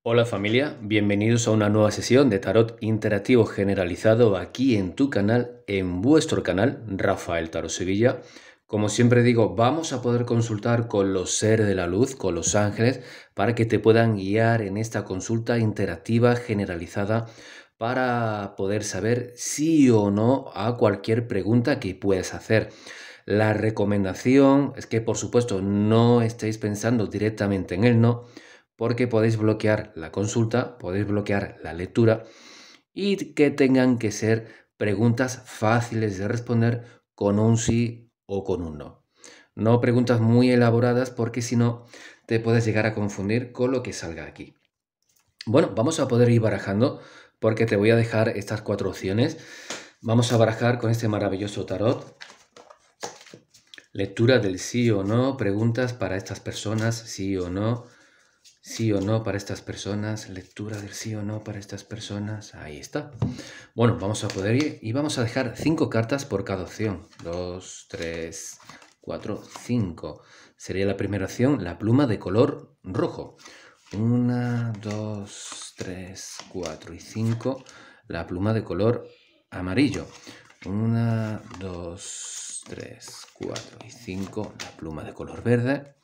Hola familia, bienvenidos a una nueva sesión de tarot interactivo generalizado aquí en tu canal, en vuestro canal, Rafael Tarot Sevilla. Como siempre digo, vamos a poder consultar con los seres de la luz, con los ángeles, para que te puedan guiar en esta consulta interactiva generalizada para poder saber sí o no a cualquier pregunta que puedas hacer. La recomendación es que, por supuesto, no estéis pensando directamente en el no, porque podéis bloquear la consulta, podéis bloquear la lectura y que tengan que ser preguntas fáciles de responder con un sí o con un no. No preguntas muy elaboradas porque si no te puedes llegar a confundir con lo que salga aquí. Bueno, vamos a poder ir barajando porque te voy a dejar estas 4 opciones. Vamos a barajar con este maravilloso tarot. Lectura del sí o no, preguntas para estas personas, sí o no. Sí o no para estas personas, lectura del sí o no para estas personas, ahí está. Bueno, vamos a poder ir y vamos a dejar 5 cartas por cada opción. 2, 3, 4, 5. Sería la primera opción, la pluma de color rojo. 1, 2, 3, 4 y 5. La pluma de color amarillo. 1, 2, 3, 4 y 5. La pluma de color verde.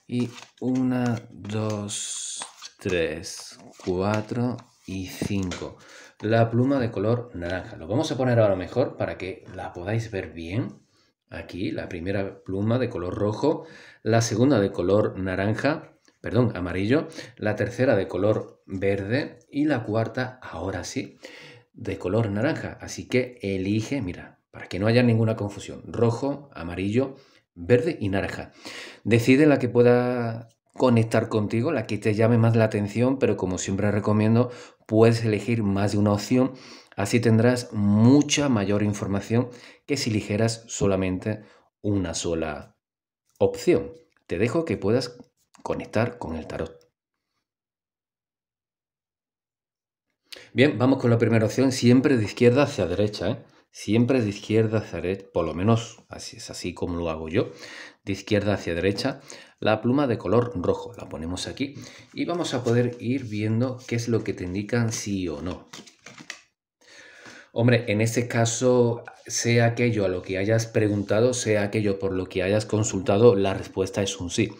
Y 1, 2, 3, 4 y 5. La pluma de color naranja. Lo vamos a poner ahora mejor para que la podáis ver bien. Aquí la primera pluma de color rojo, la segunda de color naranja, perdón, amarillo, la tercera de color verde y la cuarta, ahora sí, de color naranja. Así que elige, mira, para que no haya ninguna confusión, rojo, amarillo, verde y naranja. Decide la que pueda conectar contigo, la que te llame más la atención, pero como siempre recomiendo, puedes elegir más de una opción, así tendrás mucha mayor información que si eligieras solamente una sola opción. Te dejo que puedas conectar con el tarot. Bien, vamos con la primera opción, siempre de izquierda hacia derecha, ¿eh? Siempre de izquierda hacia derecha, por lo menos así es así como lo hago yo, de izquierda hacia derecha, la pluma de color rojo, la ponemos aquí y vamos a poder ir viendo qué es lo que te indican sí o no. Hombre, en este caso, sea aquello a lo que hayas preguntado, sea aquello por lo que hayas consultado, la respuesta es un sí.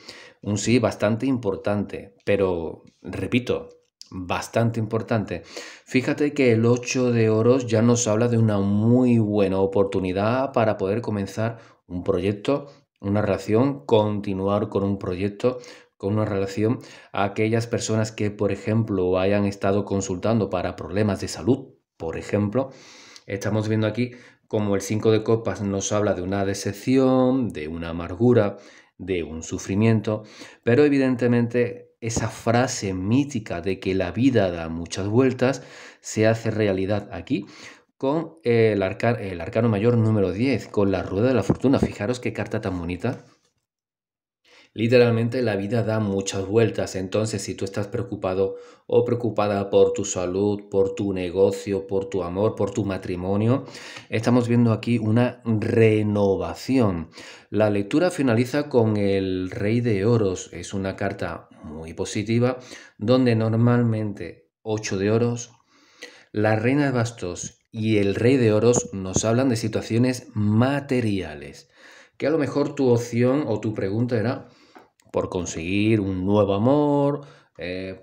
Un sí bastante importante, pero repito, bastante importante. Fíjate que el 8 de oros ya nos habla de una muy buena oportunidad para poder comenzar un proyecto, una relación, continuar con un proyecto, con una relación. A aquellas personas que, por ejemplo, hayan estado consultando para problemas de salud, por ejemplo, estamos viendo aquí como el 5 de copas nos habla de una decepción, de una amargura, de un sufrimiento, pero evidentemente esa frase mítica de que la vida da muchas vueltas se hace realidad aquí con el arcano mayor número 10, con la rueda de la fortuna. Fijaros qué carta tan bonita. Literalmente la vida da muchas vueltas, entonces si tú estás preocupado o preocupada por tu salud, por tu negocio, por tu amor, por tu matrimonio, estamos viendo aquí una renovación. La lectura finaliza con el Rey de Oros, es una carta muy positiva donde normalmente 8 de oros, la Reina de Bastos y el Rey de Oros nos hablan de situaciones materiales, que a lo mejor tu opción o tu pregunta era por conseguir un nuevo amor,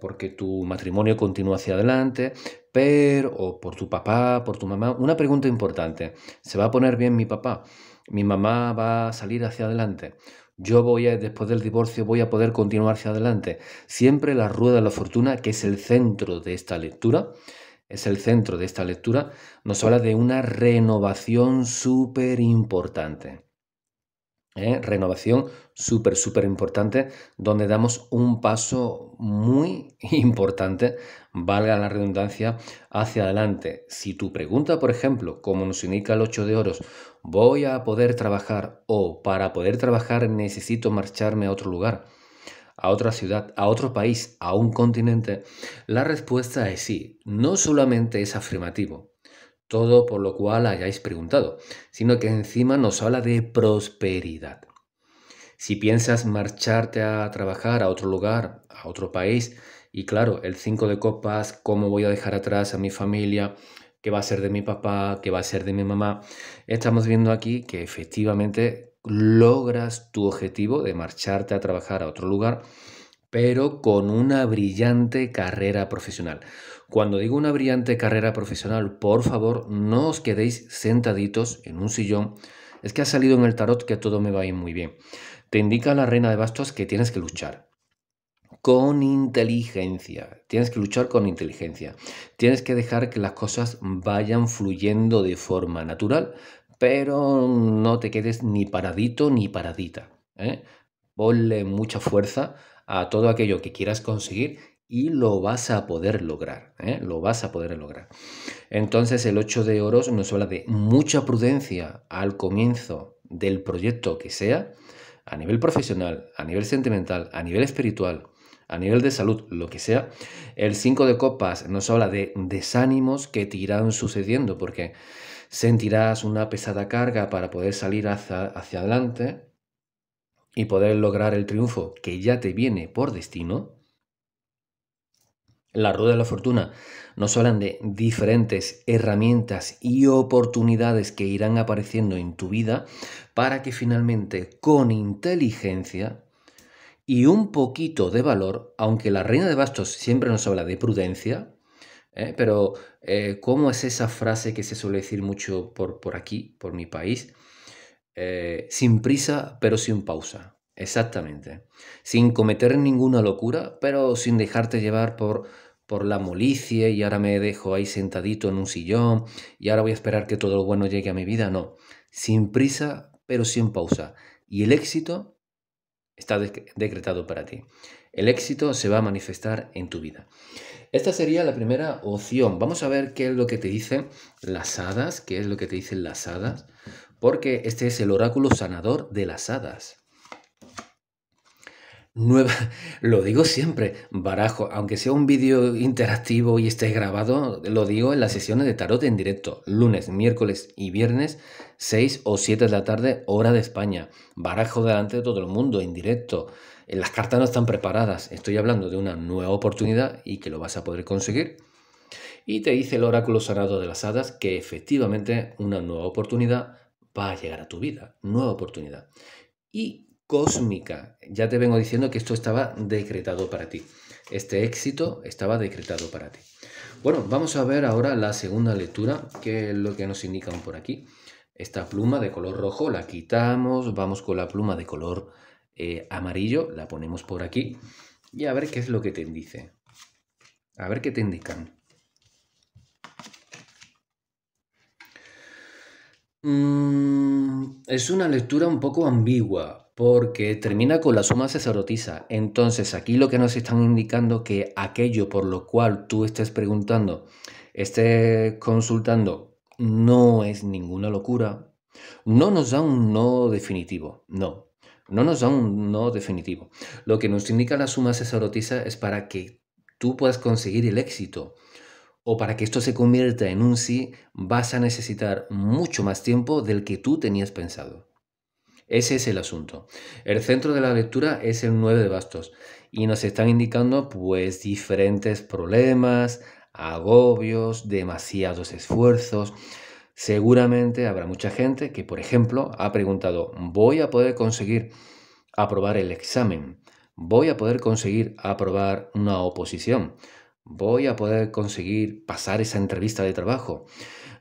porque tu matrimonio continúa hacia adelante, pero, o por tu papá, por tu mamá. Una pregunta importante, ¿se va a poner bien mi papá? ¿Mi mamá va a salir hacia adelante? Yo voy a, después del divorcio, voy a poder continuar hacia adelante. Siempre la rueda de la fortuna, que es el centro de esta lectura, nos habla de una renovación súper importante. Renovación súper importante, donde damos un paso muy importante, valga la redundancia, hacia adelante. Si tu pregunta, por ejemplo, como nos indica el 8 de oros, ¿voy a poder trabajar o para poder trabajar necesito marcharme a otro lugar, a otra ciudad, a otro país, a un continente? La respuesta es sí, no solamente es afirmativo, todo por lo cual hayáis preguntado, sino que encima nos habla de prosperidad. Si piensas marcharte a trabajar a otro lugar, a otro país, Y claro, el 5 de copas, ¿cómo voy a dejar atrás a mi familia? ¿Qué va a ser de mi papá? ¿Qué va a ser de mi mamá? Estamos viendo aquí que efectivamente logras tu objetivo de marcharte a trabajar a otro lugar, pero con una brillante carrera profesional. Cuando digo una brillante carrera profesional, por favor, no os quedéis sentaditos en un sillón. Es que ha salido en el tarot que todo me va a ir muy bien. Te indica la reina de bastos que tienes que luchar con inteligencia. Tienes que luchar con inteligencia. Tienes que dejar que las cosas vayan fluyendo de forma natural, pero no te quedes ni paradito ni paradita, ¿eh? Ponle mucha fuerza a todo aquello que quieras conseguir y lo vas a poder lograr, ¿eh? Lo vas a poder lograr. Entonces el 8 de oros nos habla de mucha prudencia al comienzo del proyecto que sea, a nivel profesional, a nivel sentimental, a nivel espiritual, a nivel de salud, lo que sea. El 5 de copas nos habla de desánimos que te irán sucediendo porque sentirás una pesada carga para poder salir hacia adelante y poder lograr el triunfo que ya te viene por destino. La rueda de la fortuna nos hablan de diferentes herramientas y oportunidades que irán apareciendo en tu vida para que finalmente con inteligencia y un poquito de valor, aunque la reina de bastos siempre nos habla de prudencia, pero ¿cómo es esa frase que se suele decir mucho por aquí, por mi país? Sin prisa, pero sin pausa. Exactamente. Sin cometer ninguna locura, pero sin dejarte llevar por la molicie y ahora me dejo ahí sentadito en un sillón y ahora voy a esperar que todo lo bueno llegue a mi vida. No. Sin prisa, pero sin pausa. Y el éxito está decretado para ti. El éxito se va a manifestar en tu vida. Esta sería la primera opción. Vamos a ver qué es lo que te dicen las hadas, qué es lo que te dicen las hadas, porque este es el oráculo sanador de las hadas. Lo digo siempre, barajo, aunque sea un vídeo interactivo y esté grabado, lo digo en las sesiones de tarot en directo, lunes, miércoles y viernes, 6 o 7 de la tarde, hora de España. Barajo delante de todo el mundo, en directo. Las cartas no están preparadas, estoy hablando de una nueva oportunidad y que lo vas a poder conseguir. Y te dice el oráculo sanador de las hadas que efectivamente una nueva oportunidad va a llegar a tu vida, nueva oportunidad. Y cósmica, ya te vengo diciendo que esto estaba decretado para ti. Este éxito estaba decretado para ti. Bueno, vamos a ver ahora la segunda lectura, que es lo que nos indican por aquí. Esta pluma de color rojo la quitamos, vamos con la pluma de color amarillo, la ponemos por aquí y a ver qué es lo que te dice. A ver qué te indican. Es una lectura un poco ambigua porque termina con la suma sacerdotisa. Entonces aquí lo que nos están indicando que aquello por lo cual tú estés preguntando, estés consultando, no es ninguna locura. No nos da un no definitivo, no. No nos da un no definitivo. Lo que nos indica la suma sacerdotisa es para que tú puedas conseguir el éxito o para que esto se convierta en un sí, vas a necesitar mucho más tiempo del que tú tenías pensado. Ese es el asunto. El centro de la lectura es el 9 de bastos y nos están indicando pues diferentes problemas, agobios, demasiados esfuerzos. Seguramente habrá mucha gente que, por ejemplo, ha preguntado, ¿voy a poder conseguir aprobar el examen? ¿Voy a poder conseguir aprobar una oposición? ¿Voy a poder conseguir pasar esa entrevista de trabajo?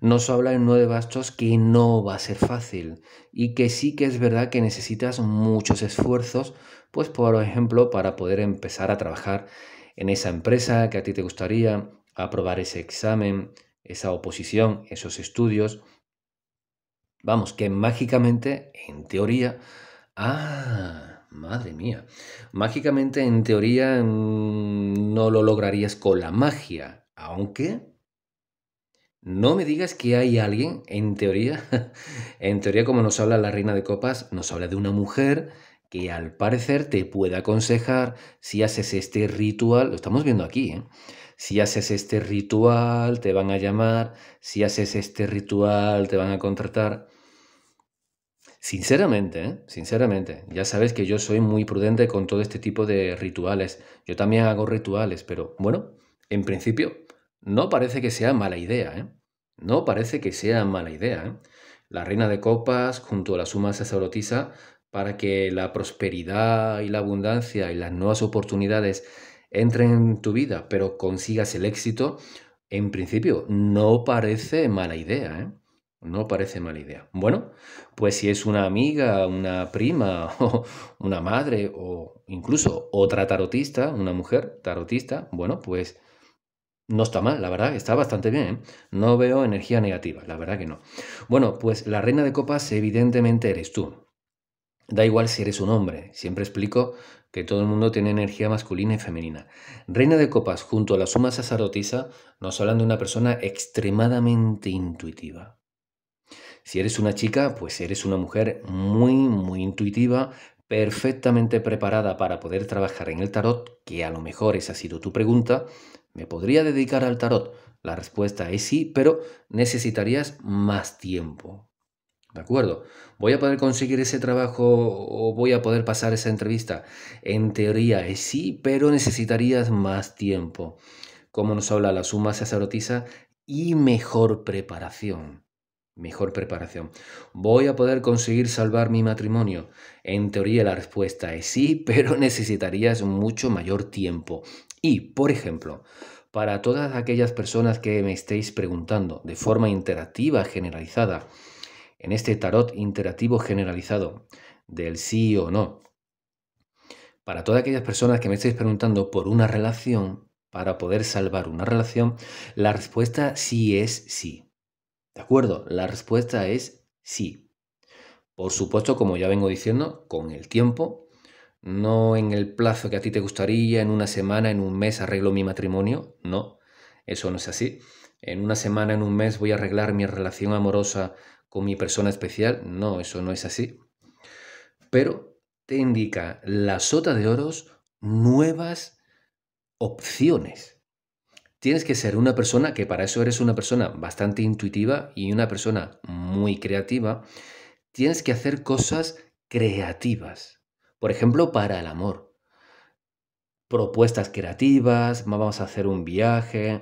Nos habla en 9 bastos que no va a ser fácil y que sí que es verdad que necesitas muchos esfuerzos, pues por ejemplo, para poder empezar a trabajar en esa empresa que a ti te gustaría, aprobar ese examen, esa oposición, esos estudios. Vamos, que mágicamente, en teoría, madre mía, mágicamente en teoría no lo lograrías con la magia, aunque no me digas que hay alguien, en teoría, en teoría como nos habla la reina de copas, nos habla de una mujer que al parecer te puede aconsejar si haces este ritual, lo estamos viendo aquí, ¿eh? Si haces este ritual te van a llamar, si haces este ritual te van a contratar. Sinceramente, ¿eh? Sinceramente, ya sabes que yo soy muy prudente con todo este tipo de rituales. Yo también hago rituales, pero bueno, en principio no parece que sea mala idea, ¿eh? No parece que sea mala idea, ¿eh? La reina de copas junto a la suma sacerdotisa para que la prosperidad y la abundancia y las nuevas oportunidades entren en tu vida, pero consigas el éxito, en principio no parece mala idea, ¿eh? No parece mala idea. Bueno, pues si es una amiga, una prima o una madre o incluso otra tarotista, una mujer tarotista, bueno, pues no está mal, la verdad, está bastante bien, ¿eh? No veo energía negativa, la verdad que no. Bueno, pues la reina de copas evidentemente eres tú. Da igual si eres un hombre, siempre explico que todo el mundo tiene energía masculina y femenina. Reina de copas junto a la suma sacerdotisa nos hablan de una persona extremadamente intuitiva. Si eres una chica, pues eres una mujer muy intuitiva, perfectamente preparada para poder trabajar en el tarot, que a lo mejor esa ha sido tu pregunta. ¿Me podría dedicar al tarot? La respuesta es sí, pero necesitarías más tiempo. ¿De acuerdo? ¿Voy a poder conseguir ese trabajo o voy a poder pasar esa entrevista? En teoría es sí, pero necesitarías más tiempo. Como nos habla la suma sacerdotisa, y mejor preparación. Mejor preparación. ¿Voy a poder conseguir salvar mi matrimonio? En teoría la respuesta es sí, pero necesitarías mucho mayor tiempo. Y, por ejemplo, para todas aquellas personas que me estéis preguntando de forma interactiva generalizada, en este tarot interactivo generalizado del sí o no, para todas aquellas personas que me estéis preguntando por una relación, para poder salvar una relación, la respuesta sí es sí. ¿De acuerdo? La respuesta es sí. Por supuesto, como ya vengo diciendo, con el tiempo, no en el plazo que a ti te gustaría, en una semana, en un mes arreglo mi matrimonio, no, eso no es así. En una semana, en un mes voy a arreglar mi relación amorosa con mi persona especial, no, eso no es así. Pero te indica la sota de oros nuevas opciones. Tienes que ser una persona que para eso eres una persona bastante intuitiva y una persona muy creativa. Tienes que hacer cosas creativas. Por ejemplo, para el amor. Propuestas creativas, vamos a hacer un viaje,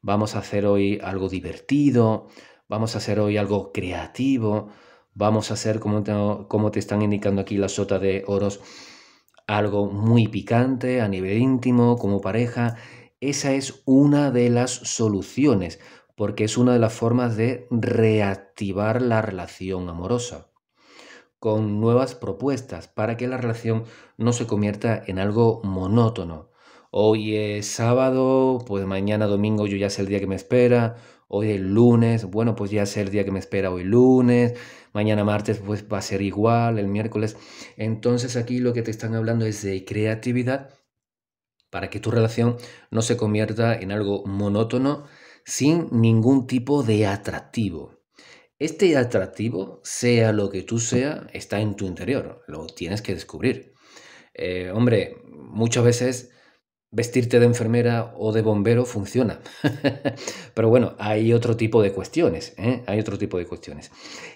vamos a hacer hoy algo divertido, vamos a hacer hoy algo creativo, vamos a hacer, como te están indicando aquí la sota de oros, algo muy picante a nivel íntimo, como pareja. Esa es una de las soluciones, porque es una de las formas de reactivar la relación amorosa, con nuevas propuestas para que la relación no se convierta en algo monótono. Hoy es sábado, pues mañana domingo yo ya sé el día que me espera. Hoy es lunes, bueno, pues ya sé el día que me espera hoy lunes. Mañana martes, pues va a ser igual, el miércoles. Entonces aquí lo que te están hablando es de creatividad para que tu relación no se convierta en algo monótono sin ningún tipo de atractivo. Este atractivo, sea lo que tú sea, está en tu interior, lo tienes que descubrir. Hombre, muchas veces vestirte de enfermera o de bombero funciona. Pero bueno, hay otro tipo de cuestiones, ¿eh? Hay otro tipo de cuestiones.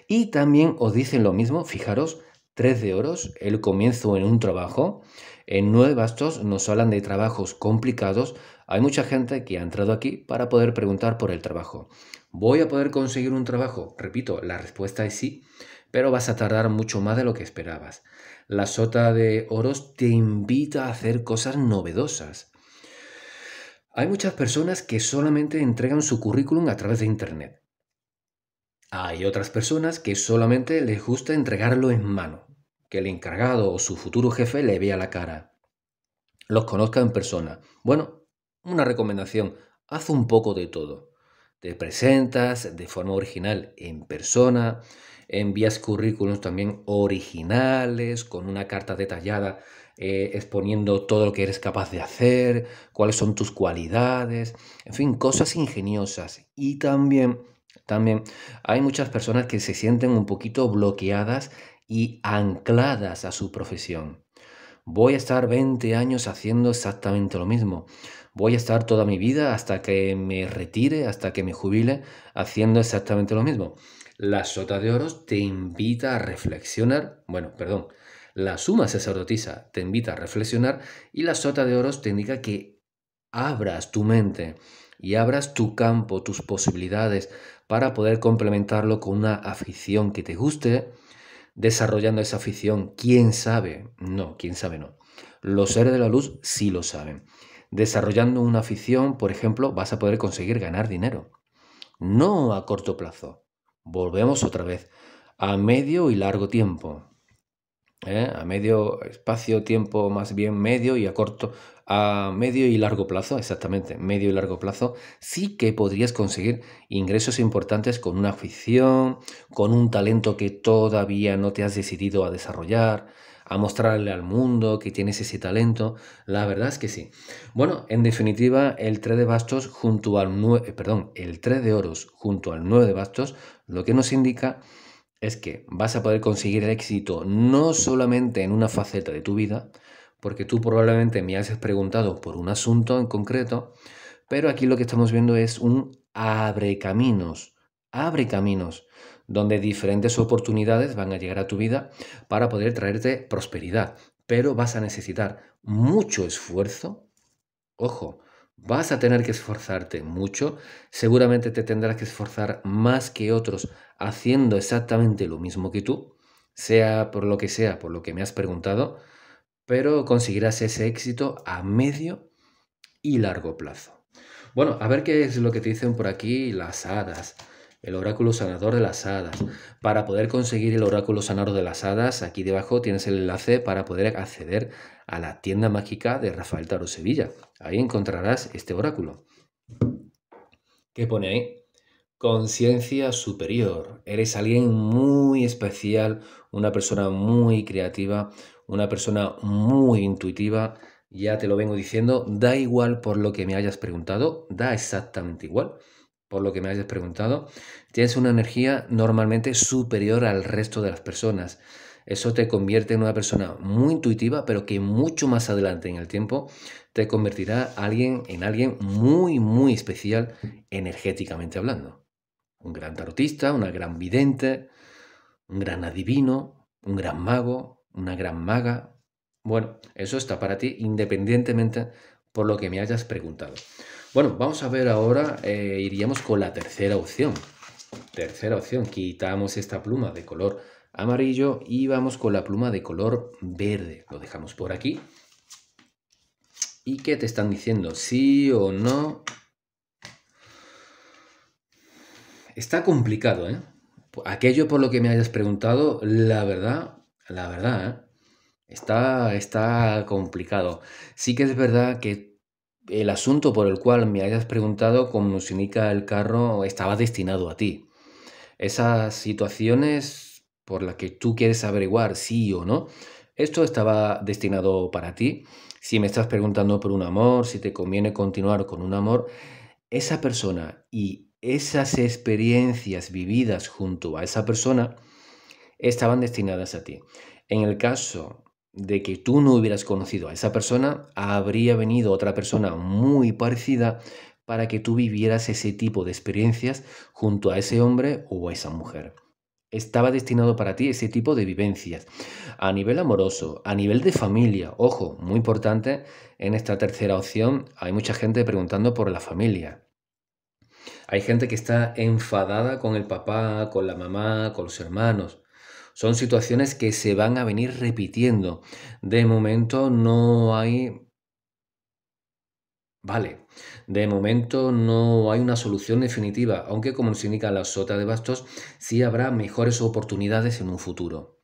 Y también os dicen lo mismo, fijaros, 3 de oros, el comienzo en un trabajo. En 9 bastos nos hablan de trabajos complicados. Hay mucha gente que ha entrado aquí para poder preguntar por el trabajo. ¿Voy a poder conseguir un trabajo? Repito, la respuesta es sí, pero vas a tardar mucho más de lo que esperabas. La sota de oros te invita a hacer cosas novedosas. Hay muchas personas que solamente entregan su currículum a través de Internet. Hay otras personas que solamente les gusta entregarlo en mano, que el encargado o su futuro jefe le vea la cara, los conozca en persona. Bueno, una recomendación, haz un poco de todo. Te presentas de forma original en persona, envías currículums también originales, con una carta detallada exponiendo todo lo que eres capaz de hacer, cuáles son tus cualidades, en fin, cosas ingeniosas. Y también hay muchas personas que se sienten un poquito bloqueadas y ancladas a su profesión. Voy a estar 20 años haciendo exactamente lo mismo. Voy a estar toda mi vida hasta que me retire, hasta que me jubile, haciendo exactamente lo mismo. La sota de oros te invita a reflexionar, bueno, perdón, la suma sacerdotisa te invita a reflexionar y la sota de oros te indica que abras tu mente y abras tu campo, tus posibilidades para poder complementarlo con una afición que te guste, desarrollando esa afición, quién sabe, no, quién sabe no. Los seres de la luz sí lo saben. Desarrollando una afición, por ejemplo, vas a poder conseguir ganar dinero. No a corto plazo. Volvemos otra vez a medio y largo tiempo. A medio espacio, tiempo más bien medio y a corto, a medio y largo plazo, exactamente, medio y largo plazo, sí que podrías conseguir ingresos importantes con una afición, con un talento que todavía no te has decidido a desarrollar, a mostrarle al mundo que tienes ese talento. La verdad es que sí. Bueno, en definitiva, el 3 de bastos junto al 9, perdón, el 3 de oros junto al 9 de bastos, lo que nos indica es que vas a poder conseguir el éxito no solamente en una faceta de tu vida, porque tú probablemente me has preguntado por un asunto en concreto, pero aquí lo que estamos viendo es un abre caminos, donde diferentes oportunidades van a llegar a tu vida para poder traerte prosperidad, pero vas a necesitar mucho esfuerzo. Ojo, vas a tener que esforzarte mucho, seguramente te tendrás que esforzar más que otros haciendo exactamente lo mismo que tú, sea, por lo que me has preguntado, pero conseguirás ese éxito a medio y largo plazo. Bueno, a ver qué es lo que te dicen por aquí las hadas, el oráculo sanador de las hadas. Para poder conseguir el oráculo sanador de las hadas, aquí debajo tienes el enlace para poder acceder a la tienda mágica de Rafael Tarot Sevilla. Ahí encontrarás este oráculo. ¿Qué pone ahí? Conciencia superior. Eres alguien muy especial, una persona muy creativa, una persona muy intuitiva. Ya te lo vengo diciendo, da igual por lo que me hayas preguntado, da exactamente igual por lo que me hayas preguntado. Tienes una energía normalmente superior al resto de las personas. Eso te convierte en una persona muy intuitiva, pero que mucho más adelante en el tiempo te convertirá en alguien muy, muy especial energéticamente hablando. Un gran tarotista, una gran vidente, un gran adivino, un gran mago, una gran maga. Bueno, eso está para ti independientemente por lo que me hayas preguntado. Bueno, vamos a ver ahora, iríamos con la tercera opción. Tercera opción, quitamos esta pluma de color amarillo y vamos con la pluma de color verde. Lo dejamos por aquí. ¿Y qué te están diciendo? ¿Sí o no? Está complicado, ¿eh? Aquello por lo que me hayas preguntado, la verdad, ¿eh? Está complicado. Sí que es verdad que el asunto por el cual me hayas preguntado, como nos indica el carro, estaba destinado a ti. Esas situaciones por las que tú quieres averiguar sí o no, esto estaba destinado para ti. Si me estás preguntando por un amor, si te conviene continuar con un amor, esa persona y esas experiencias vividas junto a esa persona estaban destinadas a ti. En el caso de que tú no hubieras conocido a esa persona, habría venido otra persona muy parecida para que tú vivieras ese tipo de experiencias junto a ese hombre o a esa mujer. Estaba destinado para ti ese tipo de vivencias. A nivel amoroso, a nivel de familia, ojo, muy importante, en esta tercera opción hay mucha gente preguntando por la familia. Hay gente que está enfadada con el papá, con la mamá, con los hermanos. Son situaciones que se van a venir repitiendo. De momento no hay... Vale, de momento no hay una solución definitiva, aunque como nos indica la sota de bastos, sí habrá mejores oportunidades en un futuro.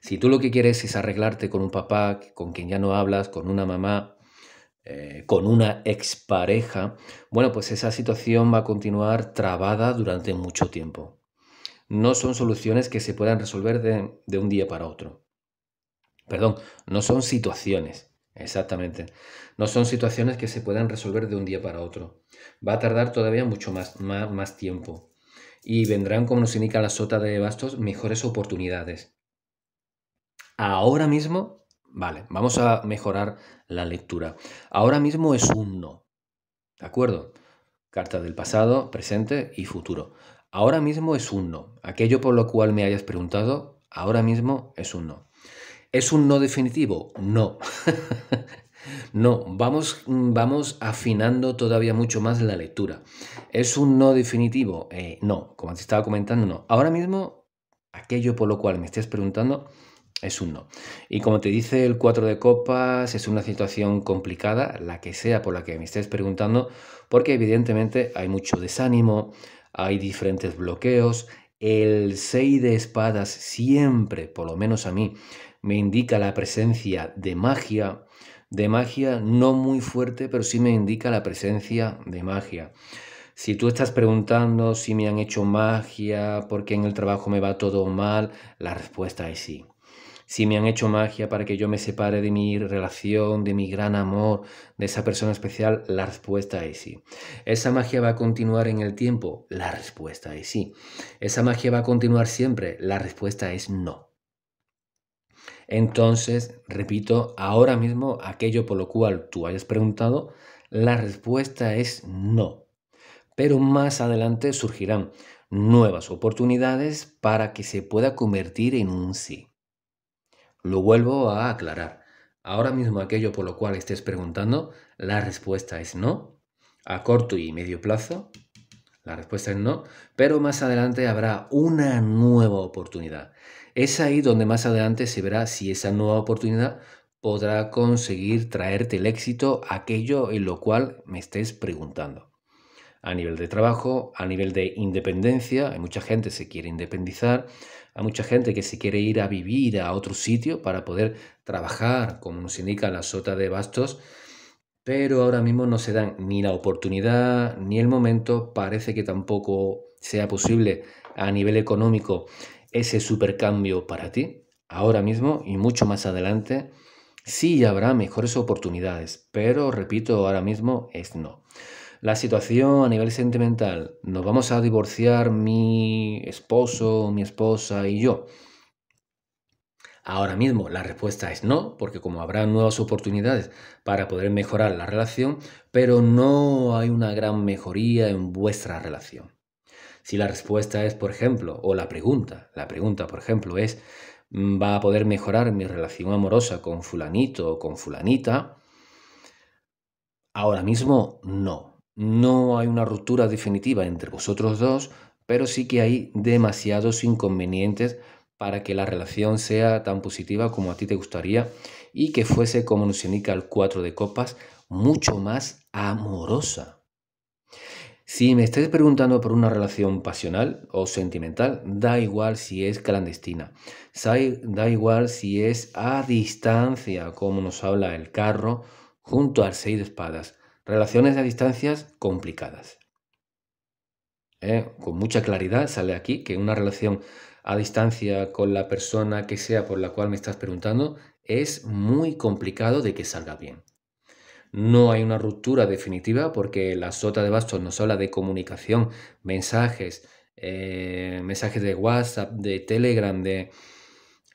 Si tú lo que quieres es arreglarte con un papá con quien ya no hablas, con una mamá, con una expareja, bueno, pues esa situación va a continuar trabada durante mucho tiempo. No son soluciones que se puedan resolver de un día para otro. Perdón, no son situaciones, exactamente. No son situaciones que se puedan resolver de un día para otro. Va a tardar todavía mucho más tiempo. Y vendrán, como nos indica la sota de bastos, mejores oportunidades. Ahora mismo, vale, vamos a mejorar la lectura. Ahora mismo es un no. ¿De acuerdo? Cartas del pasado, presente y futuro. Ahora mismo es un no. Aquello por lo cual me hayas preguntado, ahora mismo es un no. ¿Es un no definitivo? No. No, vamos afinando todavía mucho más la lectura. ¿Es un no definitivo? No, como te estaba comentando, no. Ahora mismo, aquello por lo cual me estés preguntando es un no. Y como te dice el 4 de copas, es una situación complicada, la que sea por la que me estés preguntando, porque evidentemente hay mucho desánimo, hay diferentes bloqueos. El 6 de espadas siempre, por lo menos a mí, me indica la presencia de magia no muy fuerte, pero sí me indica la presencia de magia. Si tú estás preguntando si me han hecho magia porque en el trabajo me va todo mal, la respuesta es sí. Si me han hecho magia para que yo me separe de mi relación, de mi gran amor, de esa persona especial, la respuesta es sí. ¿Esa magia va a continuar en el tiempo? La respuesta es sí. ¿Esa magia va a continuar siempre? La respuesta es no. Entonces, repito, ahora mismo aquello por lo cual tú hayas preguntado, la respuesta es no. Pero más adelante surgirán nuevas oportunidades para que se pueda convertir en un sí. Lo vuelvo a aclarar. Ahora mismo aquello por lo cual estés preguntando, la respuesta es no. A corto y medio plazo, la respuesta es no, pero más adelante habrá una nueva oportunidad. Es ahí donde más adelante se verá si esa nueva oportunidad podrá conseguir traerte el éxito, aquello en lo cual me estés preguntando. A nivel de trabajo, a nivel de independencia, hay mucha gente que se quiere independizar, hay mucha gente que se quiere ir a vivir a otro sitio para poder trabajar, como nos indica la sota de bastos, pero ahora mismo no se dan ni la oportunidad ni el momento. Parece que tampoco sea posible a nivel económico ese supercambio para ti. Ahora mismo y mucho más adelante sí habrá mejores oportunidades, pero repito, ahora mismo es no. La situación a nivel sentimental, nos vamos a divorciar mi esposo, mi esposa y yo. Ahora mismo la respuesta es no, porque como habrá nuevas oportunidades para poder mejorar la relación, pero no hay una gran mejoría en vuestra relación. Si la respuesta es, por ejemplo, o la pregunta, por ejemplo, es, ¿va a poder mejorar mi relación amorosa con fulanito o con fulanita? Ahora mismo no. No hay una ruptura definitiva entre vosotros dos, pero sí que hay demasiados inconvenientes para que la relación sea tan positiva como a ti te gustaría y que fuese, como nos indica el 4 de copas, mucho más amorosa. Si me estáis preguntando por una relación pasional o sentimental, da igual si es clandestina, da igual si es a distancia, como nos habla el carro, junto al 6 de espadas. Relaciones a distancias complicadas. Con mucha claridad sale aquí que una relación a distancia con la persona que sea por la cual me estás preguntando es muy complicado de que salga bien. No hay una ruptura definitiva porque la sota de bastos nos habla de comunicación, mensajes, mensajes de WhatsApp, de Telegram, de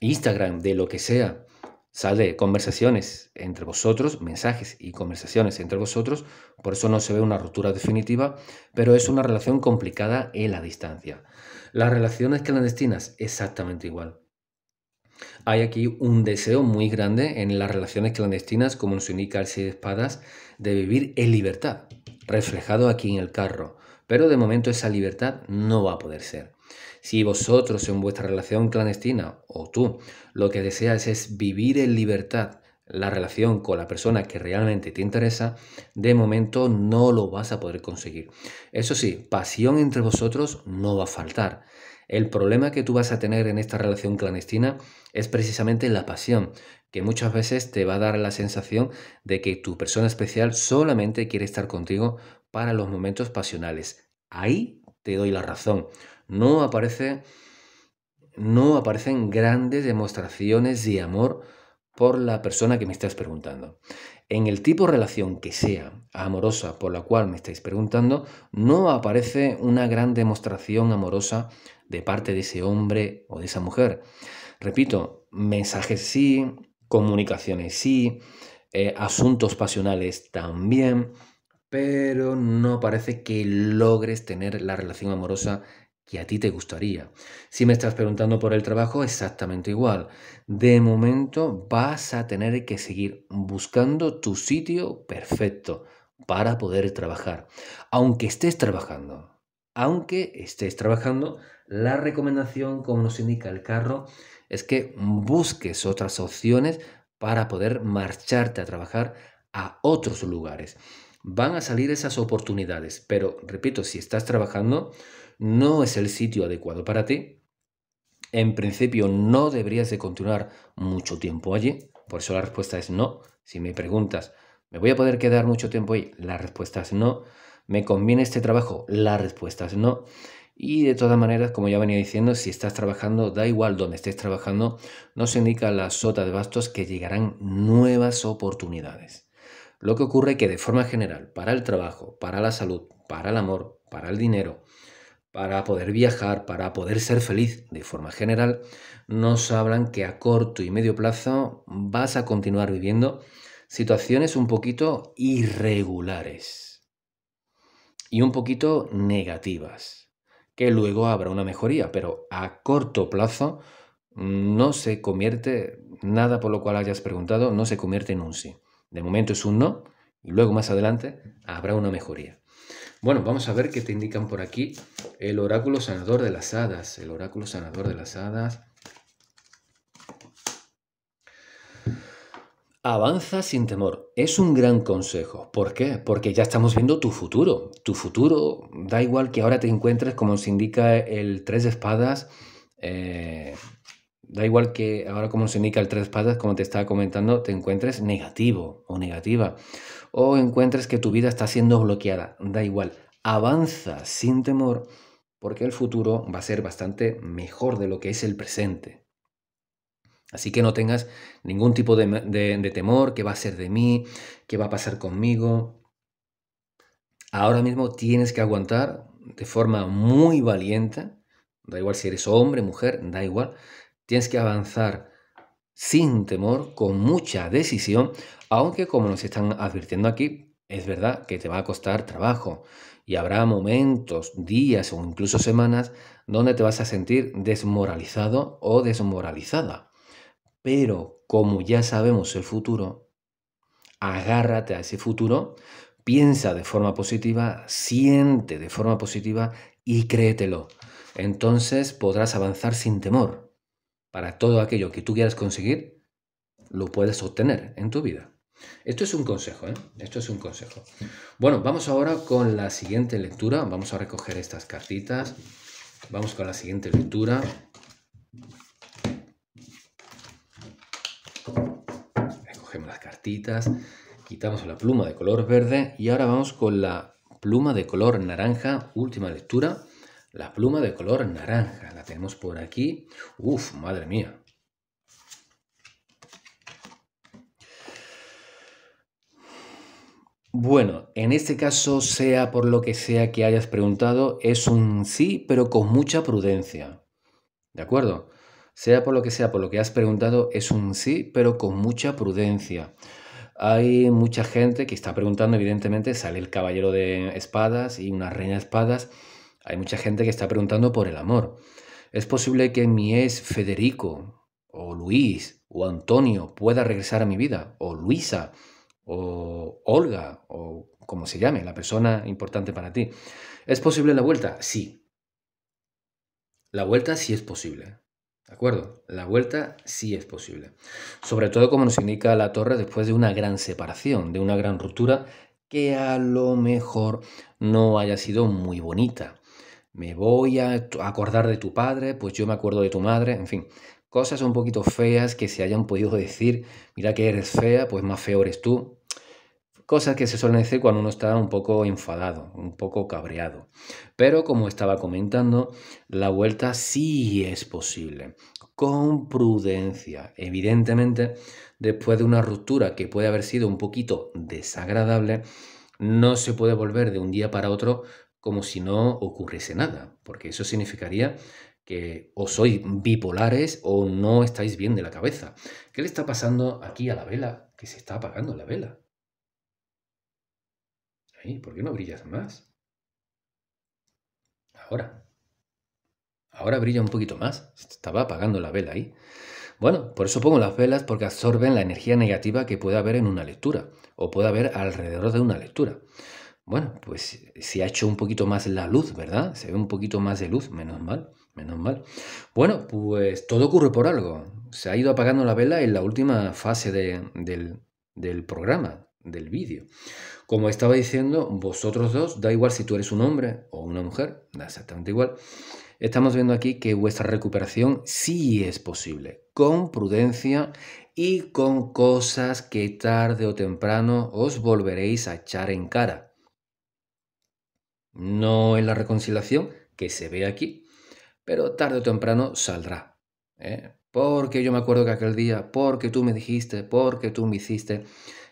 Instagram, de lo que sea. Sale conversaciones entre vosotros, mensajes y conversaciones entre vosotros, por eso no se ve una ruptura definitiva, pero es una relación complicada en la distancia. Las relaciones clandestinas, exactamente igual. Hay aquí un deseo muy grande en las relaciones clandestinas, como nos indica el 6 de espadas, de vivir en libertad, reflejado aquí en el carro. Pero de momento esa libertad no va a poder ser. Si vosotros en vuestra relación clandestina, o tú, lo que deseas es vivir en libertad la relación con la persona que realmente te interesa, de momento no lo vas a poder conseguir. Eso sí, pasión entre vosotros no va a faltar. El problema que tú vas a tener en esta relación clandestina es precisamente la pasión, que muchas veces te va a dar la sensación de que tu persona especial solamente quiere estar contigo para los momentos pasionales. Ahí te doy la razón. No aparecen grandes demostraciones de amor por la persona que me estás preguntando. En el tipo de relación que sea amorosa por la cual me estáis preguntando, no aparece una gran demostración amorosa de parte de ese hombre o de esa mujer. Repito, mensajes sí, comunicaciones sí, asuntos pasionales también, pero no parece que logres tener la relación amorosa que a ti te gustaría. Si me estás preguntando por el trabajo, exactamente igual. De momento vas a tener que seguir buscando tu sitio perfecto para poder trabajar. Aunque estés trabajando, la recomendación, como nos indica el carro, es que busques otras opciones para poder marcharte a trabajar a otros lugares. Van a salir esas oportunidades, pero repito, si estás trabajando, no es el sitio adecuado para ti. En principio no deberías de continuar mucho tiempo allí, por eso la respuesta es no. Si me preguntas, ¿me voy a poder quedar mucho tiempo ahí? La respuesta es no. ¿Me conviene este trabajo? La respuesta es no. Y de todas maneras, como ya venía diciendo, si estás trabajando, da igual donde estés trabajando, nos indica la sota de bastos que llegarán nuevas oportunidades. Lo que ocurre es que de forma general, para el trabajo, para la salud, para el amor, para el dinero, para poder viajar, para poder ser feliz de forma general, nos hablan que a corto y medio plazo vas a continuar viviendo situaciones un poquito irregulares y un poquito negativas, que luego habrá una mejoría, pero a corto plazo no se convierte, nada por lo cual hayas preguntado, no se convierte en un sí. De momento es un no y luego más adelante habrá una mejoría. Bueno, vamos a ver qué te indican por aquí el oráculo sanador de las hadas. El oráculo sanador de las hadas. Avanza sin temor. Es un gran consejo. ¿Por qué? Porque ya estamos viendo tu futuro. Tu futuro, da igual que ahora te encuentres, como nos indica el 3 de espadas, da igual que ahora como nos indica el 3 de espadas, como te estaba comentando, te encuentres negativo o negativa. O encuentres que tu vida está siendo bloqueada. Da igual. Avanza sin temor porque el futuro va a ser bastante mejor de lo que es el presente. Así que no tengas ningún tipo de temor, qué va a ser de mí, qué va a pasar conmigo. Ahora mismo tienes que aguantar de forma muy valiente, da igual si eres hombre, mujer, da igual, tienes que avanzar sin temor, con mucha decisión, aunque como nos están advirtiendo aquí, es verdad que te va a costar trabajo y habrá momentos, días o incluso semanas donde te vas a sentir desmoralizado o desmoralizada. Pero como ya sabemos el futuro, agárrate a ese futuro, piensa de forma positiva, siente de forma positiva y créetelo. Entonces podrás avanzar sin temor. Para todo aquello que tú quieras conseguir, lo puedes obtener en tu vida. Esto es un consejo, ¿eh? Esto es un consejo. Bueno, vamos ahora con la siguiente lectura. Vamos a recoger estas cartitas. Vamos con la siguiente lectura. Recogemos las cartitas, quitamos la pluma de color verde y ahora vamos con la pluma de color naranja. Última lectura. La pluma de color naranja. La tenemos por aquí. Uf, madre mía. Bueno, en este caso, sea por lo que sea que hayas preguntado, es un sí, pero con mucha prudencia. ¿De acuerdo? Sea por lo que has preguntado, es un sí, pero con mucha prudencia. Hay mucha gente que está preguntando, evidentemente, sale el caballero de espadas y una reina de espadas. Hay mucha gente que está preguntando por el amor. Es posible que mi ex Federico, o Luis, o Antonio pueda regresar a mi vida, o Luisa, o Olga, o como se llame, la persona importante para ti. ¿Es posible la vuelta? Sí. La vuelta sí es posible. ¿De acuerdo? La vuelta sí es posible. Sobre todo como nos indica la torre después de una gran separación, de una gran ruptura que a lo mejor no haya sido muy bonita. Me voy a acordar de tu padre, pues yo me acuerdo de tu madre, en fin, cosas un poquito feas que se hayan podido decir, mira que eres fea, pues más feo eres tú. Cosas que se suelen decir cuando uno está un poco enfadado, un poco cabreado. Pero como estaba comentando, la vuelta sí es posible, con prudencia. Evidentemente, después de una ruptura que puede haber sido un poquito desagradable, no se puede volver de un día para otro como si no ocurriese nada, porque eso significaría que o sois bipolares o no estáis bien de la cabeza. ¿Qué le está pasando aquí a la vela? Que se está apagando la vela. Ay, ¿por qué no brillas más? Ahora. Ahora brilla un poquito más. Estaba apagando la vela ahí. Bueno, por eso pongo las velas, porque absorben la energía negativa que puede haber en una lectura o puede haber alrededor de una lectura. Bueno, pues se ha hecho un poquito más la luz, ¿verdad? Se ve un poquito más de luz, menos mal, menos mal. Bueno, pues todo ocurre por algo. Se ha ido apagando la vela en la última fase del programa, del vídeo. Como estaba diciendo, vosotros dos, da igual si tú eres un hombre o una mujer, da exactamente igual. Estamos viendo aquí que vuestra recuperación sí es posible, con prudencia y con cosas que tarde o temprano os volveréis a echar en cara. No en la reconciliación, que se ve aquí, pero tarde o temprano saldrá. Porque yo me acuerdo que aquel día, porque tú me dijiste, porque tú me hiciste,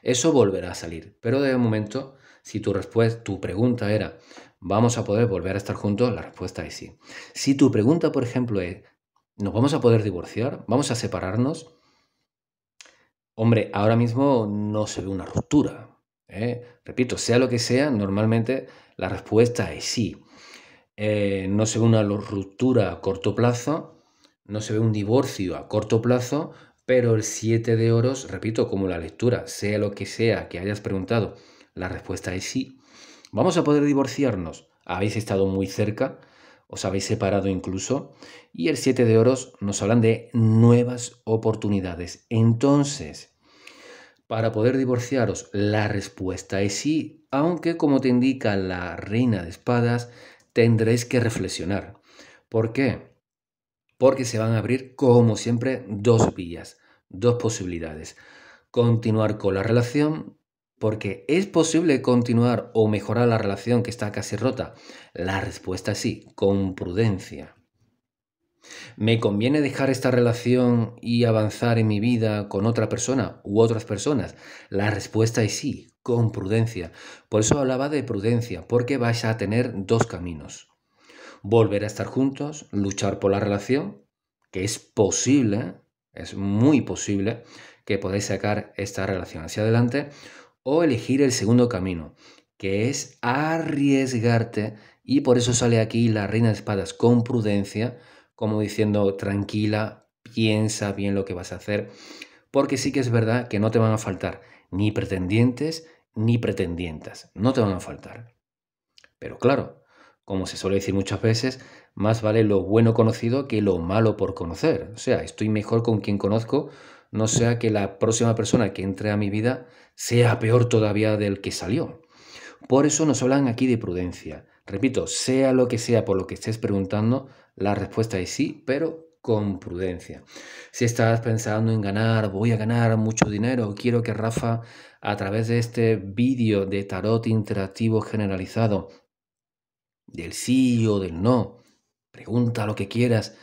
eso volverá a salir. Pero de momento, si tu pregunta era, ¿vamos a poder volver a estar juntos? La respuesta es sí. Si tu pregunta, por ejemplo, es, ¿nos vamos a poder divorciar? ¿Vamos a separarnos? Hombre, ahora mismo no se ve una ruptura. Repito, sea lo que sea, normalmente la respuesta es sí. No se ve una ruptura a corto plazo, no se ve un divorcio a corto plazo, pero el 7 de oros, repito, como la lectura, sea lo que sea que hayas preguntado, la respuesta es sí. ¿Vamos a poder divorciarnos? Habéis estado muy cerca, os habéis separado incluso, y el 7 de oros nos hablan de nuevas oportunidades. Entonces, para poder divorciaros, la respuesta es sí, aunque como te indica la reina de espadas, tendréis que reflexionar. ¿Por qué? Porque se van a abrir, como siempre, dos vías, dos posibilidades. Continuar con la relación, porque es posible continuar o mejorar la relación que está casi rota. La respuesta es sí, con prudencia. ¿Me conviene dejar esta relación y avanzar en mi vida con otra persona u otras personas? La respuesta es sí, con prudencia. Por eso hablaba de prudencia, porque vais a tener dos caminos. Volver a estar juntos, luchar por la relación, que es posible, es muy posible que podáis sacar esta relación hacia adelante, o elegir el segundo camino, que es arriesgarte, y por eso sale aquí la reina de espadas con prudencia, como diciendo tranquila, piensa bien lo que vas a hacer, porque sí que es verdad que no te van a faltar ni pretendientes ni pretendientas, no te van a faltar. Pero claro, como se suele decir muchas veces, más vale lo bueno conocido que lo malo por conocer. O sea, estoy mejor con quien conozco, no sea que la próxima persona que entre a mi vida sea peor todavía del que salió. Por eso nos hablan aquí de prudencia. Repito, sea lo que sea por lo que estés preguntando, la respuesta es sí, pero con prudencia. Si estás pensando en ganar, voy a ganar mucho dinero, quiero que Rafa, a través de este vídeo de tarot interactivo generalizado, del sí o del no, pregunta lo que quieras,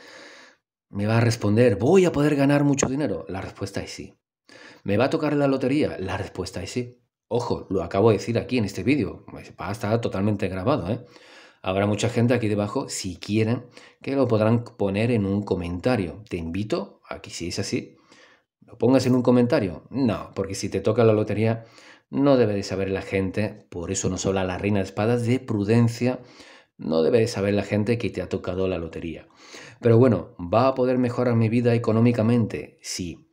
me va a responder, ¿voy a poder ganar mucho dinero? La respuesta es sí. ¿Me va a tocar la lotería? La respuesta es sí. Ojo, lo acabo de decir aquí en este vídeo, va a estar totalmente grabado, ¿eh? Habrá mucha gente aquí debajo, si quieren, que lo podrán poner en un comentario. Te invito a que si es así, lo pongas en un comentario. No, porque si te toca la lotería, no debe de saber la gente, por eso nos habla la reina de espadas de prudencia, no debe de saber la gente que te ha tocado la lotería. Pero bueno, ¿va a poder mejorar mi vida económicamente? Sí.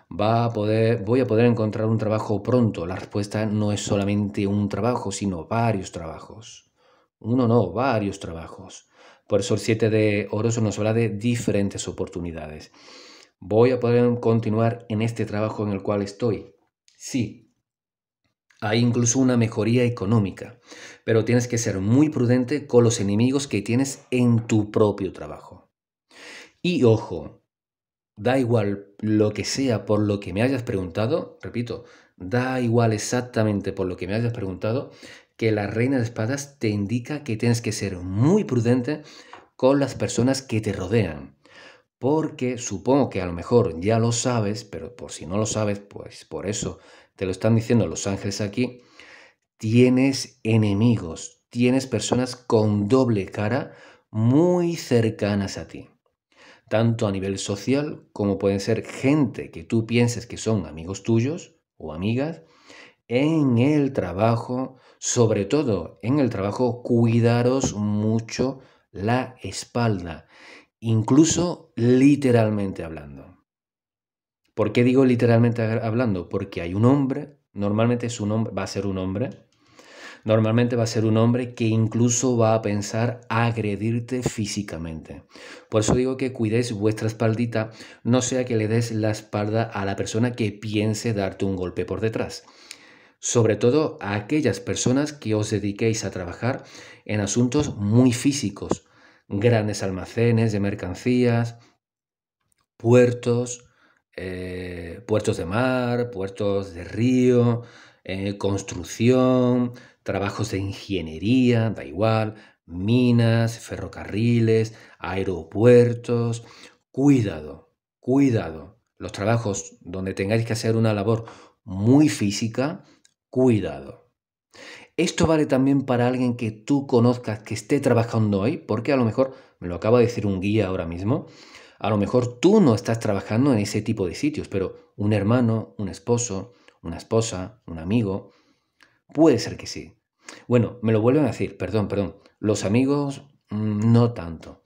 ¿Voy a poder encontrar un trabajo pronto? La respuesta no es solamente un trabajo, sino varios trabajos. Uno no, varios trabajos. Por eso el 7 de oros nos habla de diferentes oportunidades. ¿Voy a poder continuar en este trabajo en el cual estoy? Sí. Hay incluso una mejoría económica, pero tienes que ser muy prudente con los enemigos que tienes en tu propio trabajo. Y ojo, da igual lo que sea por lo que me hayas preguntado, repito, da igual exactamente por lo que me hayas preguntado, que la reina de espadas te indica que tienes que ser muy prudente con las personas que te rodean. Porque supongo que a lo mejor ya lo sabes, pero por si no lo sabes, pues por eso te lo están diciendo los ángeles aquí, tienes enemigos, tienes personas con doble cara muy cercanas a ti, tanto a nivel social como pueden ser gente que tú pienses que son amigos tuyos o amigas, en el trabajo, sobre todo en el trabajo, cuidaros mucho la espalda. incluso literalmente hablando. ¿Por qué digo literalmente hablando? Porque hay un hombre, normalmente va a ser un hombre, normalmente va a ser un hombre que incluso va a pensar agredirte físicamente. Por eso digo que cuidéis vuestra espaldita, no sea que le des la espalda a la persona que piense darte un golpe por detrás. Sobre todo a aquellas personas que os dediquéis a trabajar en asuntos muy físicos, grandes almacenes de mercancías, puertos, puertos de mar, puertos de río, construcción, trabajos de ingeniería, da igual, minas, ferrocarriles, aeropuertos. Cuidado, cuidado. Los trabajos donde tengáis que hacer una labor muy física, cuidado. Esto vale también para alguien que tú conozcas que esté trabajando hoy, porque a lo mejor, me lo acaba de decir un guía ahora mismo, a lo mejor tú no estás trabajando en ese tipo de sitios, pero un hermano, un esposo, una esposa, un amigo, puede ser que sí. Bueno, me lo vuelven a decir, perdón. Los amigos, no tanto.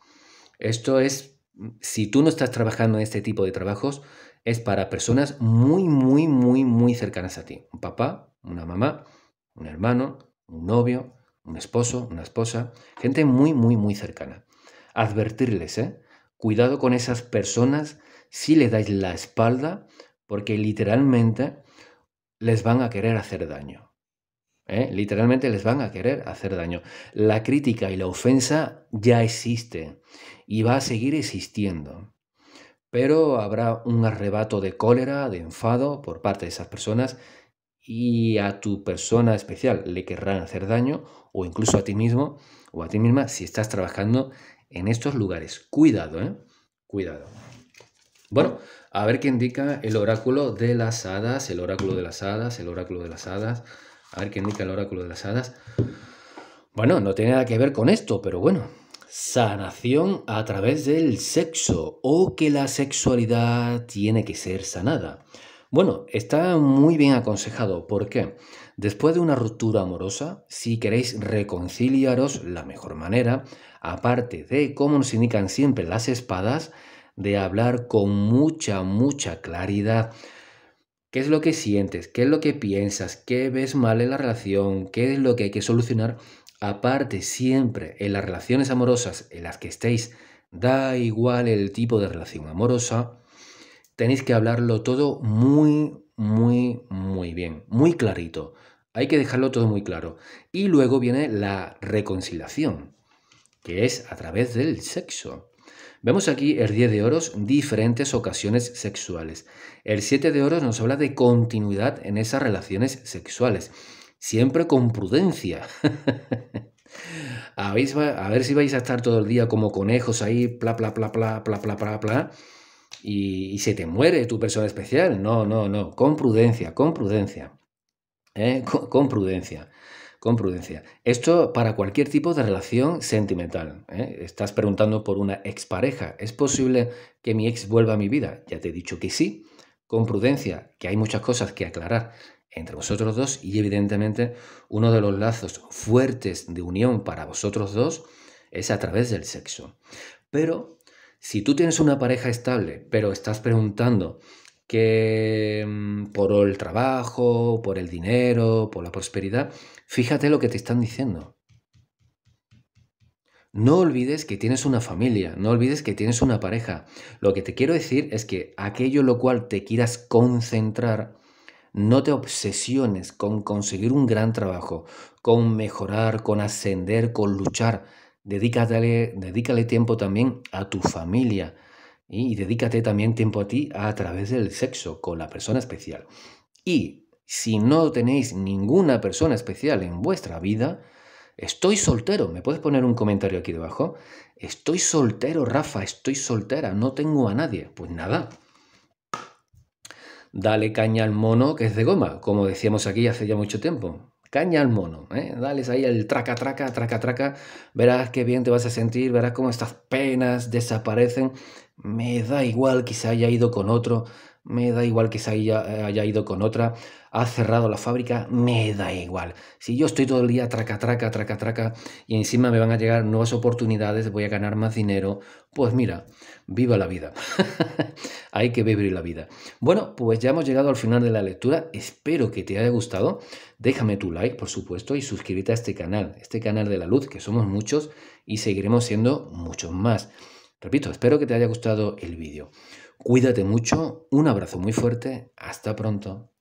Esto es, si tú no estás trabajando en este tipo de trabajos, es para personas muy cercanas a ti. Un papá, una mamá, un hermano, un novio, un esposo, una esposa, gente muy cercana. Advertirles, cuidado con esas personas si les dais la espalda, porque literalmente les van a querer hacer daño. Literalmente les van a querer hacer daño. La crítica y la ofensa ya existe y va a seguir existiendo. Pero habrá un arrebato de cólera, de enfado por parte de esas personas y a tu persona especial le querrán hacer daño o incluso a ti mismo o a ti misma si estás trabajando en estos lugares. Cuidado, cuidado. Bueno, a ver qué indica el oráculo de las hadas, el oráculo de las hadas, el oráculo de las hadas. A ver qué indica el oráculo de las hadas. Bueno, no tiene nada que ver con esto, pero bueno. Sanación a través del sexo o que la sexualidad tiene que ser sanada. Bueno, está muy bien aconsejado. ¿Por qué? Después de una ruptura amorosa, si queréis reconciliaros, la mejor manera, aparte de, como nos indican siempre las espadas, de hablar con mucha claridad. ¿Qué es lo que sientes? ¿Qué es lo que piensas? ¿Qué ves mal en la relación? ¿Qué es lo que hay que solucionar? Aparte, siempre en las relaciones amorosas en las que estéis, da igual el tipo de relación amorosa, tenéis que hablarlo todo muy bien, muy clarito. Hay que dejarlo todo muy claro. Y luego viene la reconciliación, que es a través del sexo. Vemos aquí el 10 de oros, diferentes ocasiones sexuales. El 7 de oros nos habla de continuidad en esas relaciones sexuales, siempre con prudencia. A ver si vais a estar todo el día como conejos ahí, pla, y se te muere tu persona especial. No, con prudencia. Con prudencia. Con prudencia. Esto para cualquier tipo de relación sentimental. Estás preguntando por una expareja. ¿Es posible que mi ex vuelva a mi vida? Ya te he dicho que sí. Con prudencia, que hay muchas cosas que aclarar entre vosotros dos y evidentemente uno de los lazos fuertes de unión para vosotros dos es a través del sexo. Pero si tú tienes una pareja estable, pero estás preguntando que por el trabajo, por el dinero, por la prosperidad, fíjate lo que te están diciendo. No olvides que tienes una familia, no olvides que tienes una pareja. Lo que te quiero decir es que aquello en lo cual te quieras concentrar, no te obsesiones con conseguir un gran trabajo, con mejorar, con ascender, con luchar. Dedícale tiempo también a tu familia y dedícate también tiempo a ti a través del sexo con la persona especial. Y si no tenéis ninguna persona especial en vuestra vida, estoy soltero. ¿Me puedes poner un comentario aquí debajo? Estoy soltero, Rafa, estoy soltera, no tengo a nadie. Pues nada. Dale caña al mono que es de goma, como decíamos aquí hace ya mucho tiempo. Caña al mono, dales ahí el traca, verás qué bien te vas a sentir, verás cómo estas penas desaparecen. Me da igual que se haya ido con otro, me da igual que se haya ido con otra, ha cerrado la fábrica, me da igual. Si yo estoy todo el día traca, traca, traca, traca, y encima me van a llegar nuevas oportunidades, voy a ganar más dinero, pues mira, viva la vida. Hay que vivir la vida. Bueno, pues ya hemos llegado al final de la lectura. Espero que te haya gustado. Déjame tu like, por supuesto, y suscríbete a este canal de la luz, que somos muchos y seguiremos siendo muchos más. Repito, espero que te haya gustado el vídeo. Cuídate mucho, un abrazo muy fuerte, hasta pronto.